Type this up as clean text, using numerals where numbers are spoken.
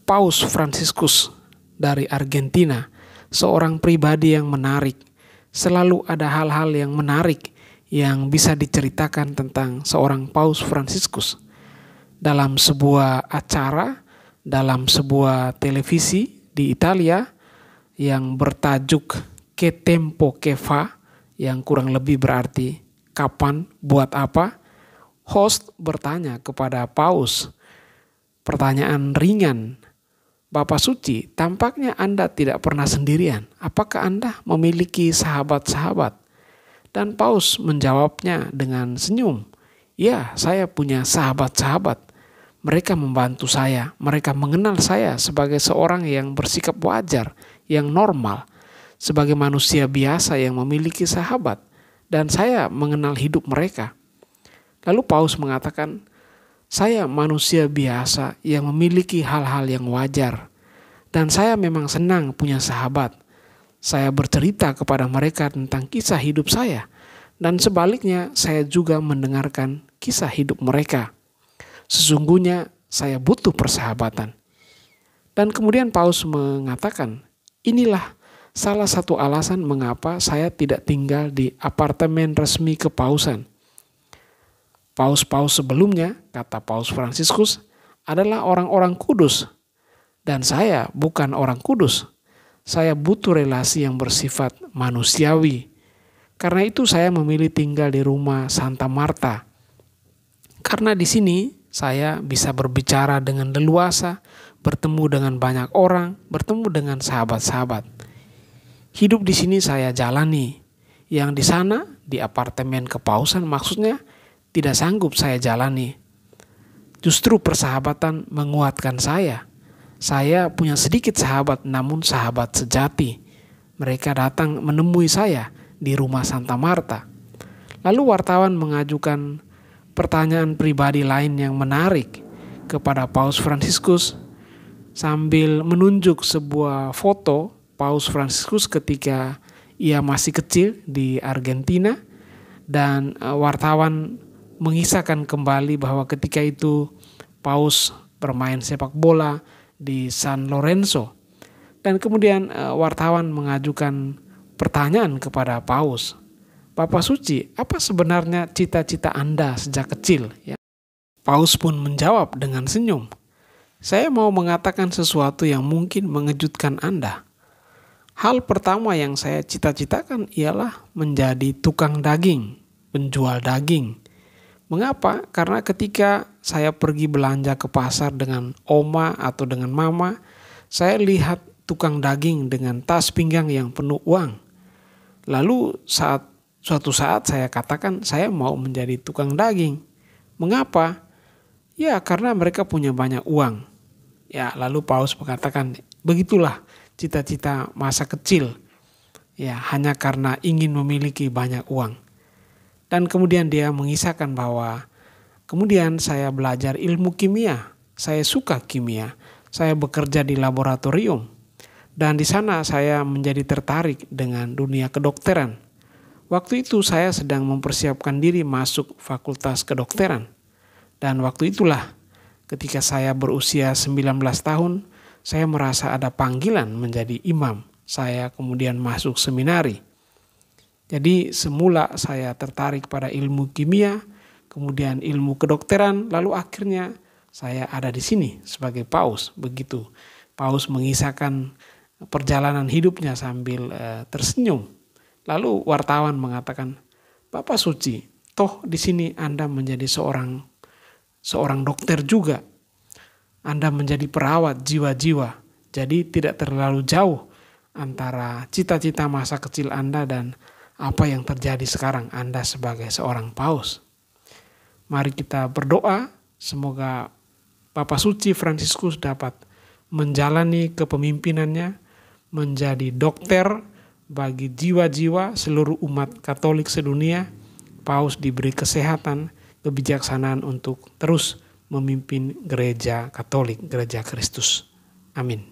Paus Fransiskus dari Argentina, seorang pribadi yang menarik. Selalu ada hal-hal yang menarik yang bisa diceritakan tentang seorang Paus Fransiskus. Dalam sebuah acara, dalam sebuah televisi di Italia yang bertajuk Che Tempo Che Fa, yang kurang lebih berarti kapan, buat apa, host bertanya kepada Paus pertanyaan ringan. Bapak Suci, tampaknya Anda tidak pernah sendirian. Apakah Anda memiliki sahabat-sahabat? Dan Paus menjawabnya dengan senyum. Ya, saya punya sahabat-sahabat. Mereka membantu saya. Mereka mengenal saya sebagai seorang yang bersikap wajar, yang normal. Sebagai manusia biasa yang memiliki sahabat. Dan saya mengenal hidup mereka. Lalu Paus mengatakan, saya manusia biasa yang memiliki hal-hal yang wajar. Dan saya memang senang punya sahabat. Saya bercerita kepada mereka tentang kisah hidup saya. Dan sebaliknya saya juga mendengarkan kisah hidup mereka. Sesungguhnya saya butuh persahabatan. Dan kemudian Paus mengatakan, inilah salah satu alasan mengapa saya tidak tinggal di apartemen resmi kepausan. Paus-paus sebelumnya, kata Paus Fransiskus, adalah orang-orang kudus. Dan saya bukan orang kudus. Saya butuh relasi yang bersifat manusiawi. Karena itu saya memilih tinggal di rumah Santa Marta. Karena di sini saya bisa berbicara dengan leluasa, bertemu dengan banyak orang, bertemu dengan sahabat-sahabat. Hidup di sini saya jalani. Yang di sana, di apartemen kepausan maksudnya, tidak sanggup saya jalani. Justru persahabatan menguatkan saya. Saya punya sedikit sahabat, namun sahabat sejati. Mereka datang menemui saya di rumah Santa Marta. Lalu wartawan mengajukan pertanyaan pribadi lain yang menarik kepada Paus Fransiskus sambil menunjuk sebuah foto Paus Fransiskus ketika ia masih kecil di Argentina, dan wartawan mengisahkan kembali bahwa ketika itu Paus bermain sepak bola di San Lorenzo. Dan kemudian wartawan mengajukan pertanyaan kepada Paus. Bapak Suci, apa sebenarnya cita-cita Anda sejak kecil? Ya. Paus pun menjawab dengan senyum. Saya mau mengatakan sesuatu yang mungkin mengejutkan Anda. Hal pertama yang saya cita-citakan ialah menjadi tukang daging, penjual daging. Mengapa? Karena ketika saya pergi belanja ke pasar dengan oma atau dengan mama, saya lihat tukang daging dengan tas pinggang yang penuh uang. Lalu suatu saat saya katakan saya mau menjadi tukang daging. Mengapa? Ya, karena mereka punya banyak uang. Ya, lalu Paus mengatakan, begitulah cita-cita masa kecil. Ya, hanya karena ingin memiliki banyak uang. Dan kemudian dia mengisahkan bahwa kemudian saya belajar ilmu kimia. Saya suka kimia. Saya bekerja di laboratorium. Dan di sana saya menjadi tertarik dengan dunia kedokteran. Waktu itu saya sedang mempersiapkan diri masuk fakultas kedokteran. Dan waktu itulah ketika saya berusia 19 tahun, saya merasa ada panggilan menjadi imam. Saya kemudian masuk seminari. Jadi semula saya tertarik pada ilmu kimia, kemudian ilmu kedokteran, lalu akhirnya saya ada di sini sebagai Paus. Begitu Paus mengisahkan perjalanan hidupnya sambil tersenyum. Lalu wartawan mengatakan, Bapak Suci, toh di sini Anda menjadi seorang dokter juga. Anda menjadi perawat jiwa-jiwa. Jadi tidak terlalu jauh antara cita-cita masa kecil Anda dan apa yang terjadi sekarang Anda sebagai seorang Paus. Mari kita berdoa, semoga Bapak Suci Fransiskus dapat menjalani kepemimpinannya, menjadi dokter bagi jiwa-jiwa seluruh umat Katolik sedunia. Paus diberi kesehatan, kebijaksanaan untuk terus memimpin gereja Katolik, gereja Kristus. Amin.